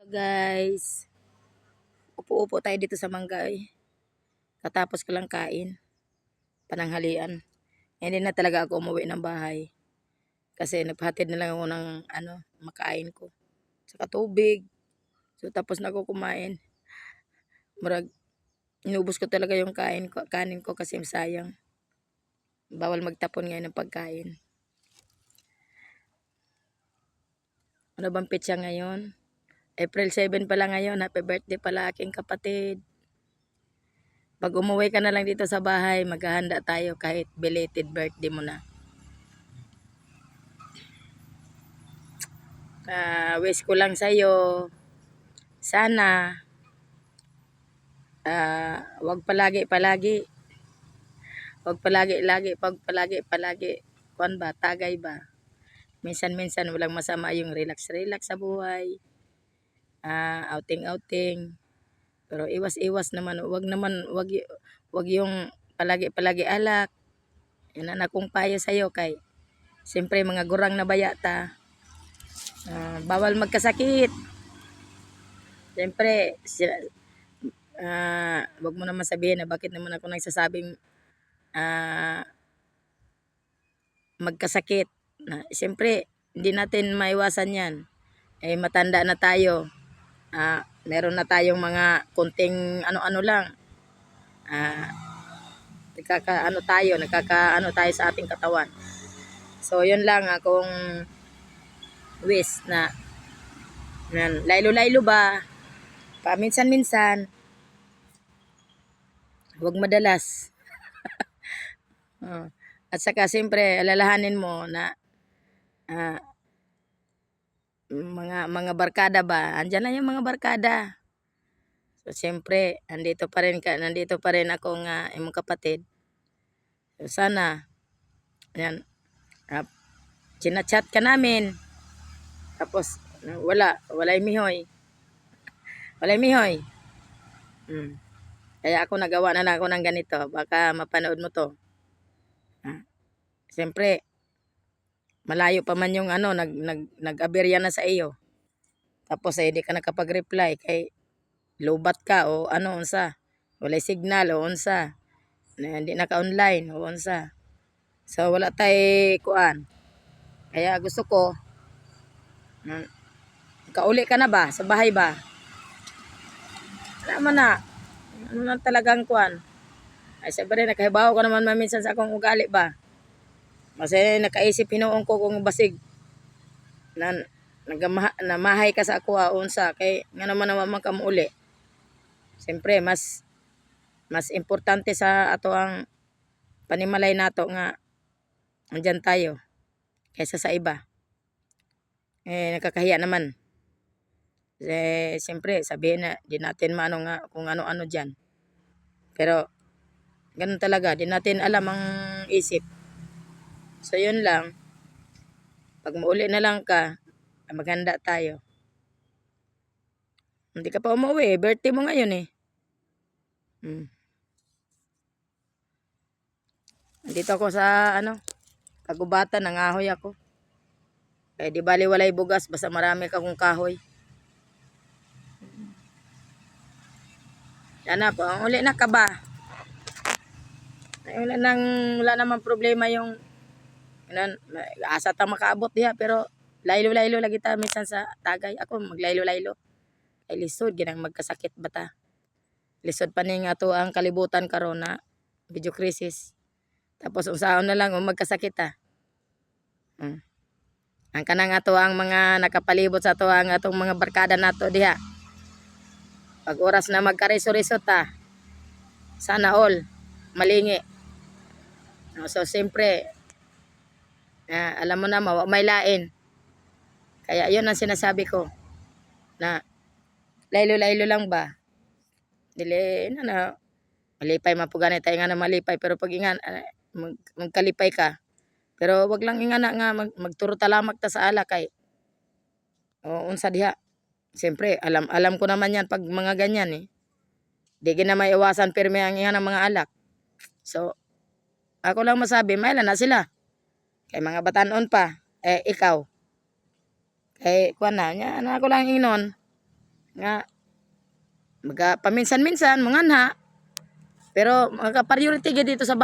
Guys, upo-upo tayo dito sa Manggaoy. Katapos ko lang kain, pananghalian. Hindi na talaga ako umuwi ng bahay. Kasi nagpahatid na lang ako ng makain ko. Saka tubig. So tapos na ako kumain. Murag, inubos ko talaga yung kanin ko kasi sayang. Bawal magtapon ngayon ng pagkain. Ano bang petsa ngayon? April 7 pala ngayon. Happy birthday pala aking kapatid. Pag umuwi ka na lang dito sa bahay, maghahanda tayo kahit belated birthday mo na. Wish ko lang sa'yo, sana, wag palagi-palagi, kuwan ba, tagay ba. Minsan-minsan walang masama yung relax-relax sa buhay, outing-outing. Pero iwas-iwas naman, wag yung palagi-palagi alak. Yan ang akong payo sa'yo kay, siyempre mga gurang na bayata, bawal magkasakit. Siyempre, wag mo naman sabihin na bakit naman ako nagsasabing magkasakit. Siyempre, hindi natin maiwasan yan. Matanda na tayo. Meron na tayong mga kunting ano-ano lang. Nagkakaano tayo sa ating katawan. So, yun lang akong wish na laylo-laylo ba, paminsan-minsan, huwag madalas. At saka siyempre, alalahanin mo na mga barkada ba, andyan na yung mga barkada. So siyempre, nandito pa rin akong imong kapatid. So sana, yan, chinachat ka namin. Tapos, walay mihoy. Kaya ako nagawa na ako ng ganito. Baka mapanood mo to. Siyempre, malayo pa man yung nag-aberya na sa iyo. Tapos hindi ka nakapag-reply kay lubat ka o unsa. Walay signal o unsa. Hindi naka-online o unsa. So wala tay kuan. Kaya gusto ko kauli ka na ba sa bahay ba? Naman na. Ano na talagang kuan. Ay sabi nakahibaw ko naman maminsan sa akong ugali ba. Kasi nakaisip hinuon ko kung basig na namahay ka sa ako unsa kay nga naman naman ka mo uli. Siyempre mas importante sa ato ang panimalay nato nga andyan tayo kaysa sa iba. Nakakahiya naman. Siyempre sabihin na di natin maano nga kung ano-ano dyan. Pero ganun talaga, di natin alam ang isip. So yun lang. Pag mauli na lang ka, maghanda tayo. Hindi ka pa umuwi, birthday mo ngayon eh. Dito ako sa kagubatan, nangahoy ako. Di bali walay bugas, basta marami kang kahoy. Yan na po, uli na ka ba? Wala naman problema yung asa ta makaabot diha pero laylo-laylo lagi ta minsan sa tagay. Ako maglaylo-laylo. Ay lisod ginang magkasakit bata. Lisod pa ning ato ang kalibutan karon na video crisis. Tapos usaon na lang magkasakit ta. Ang kanang ato ang mga nakapalibot sa ato ang atong mga barkada nato diha. Pag oras na magkariso-riso ta, sana all malingi. So siyempre alam mo na may lain. Kaya yun ang sinasabi ko na laylo-laylo lang ba. Dili na malipay mapuganay tayo nga na malipay pero pag ingan magkalipay ka. Pero wag lang ingana nga magturo talamak ta sa ala kay unsa diha. Siyempre alam ko naman yan pag mga ganyan eh. Di gina maiwasan pirmi ang ingana mga alak. So ako lang masabi, mailan na sila. Kay mga batanon pa, ikaw. Kay kuan na, ako lang ingnon. nga paminsan-minsan mga na pero mga priority gyud dito sa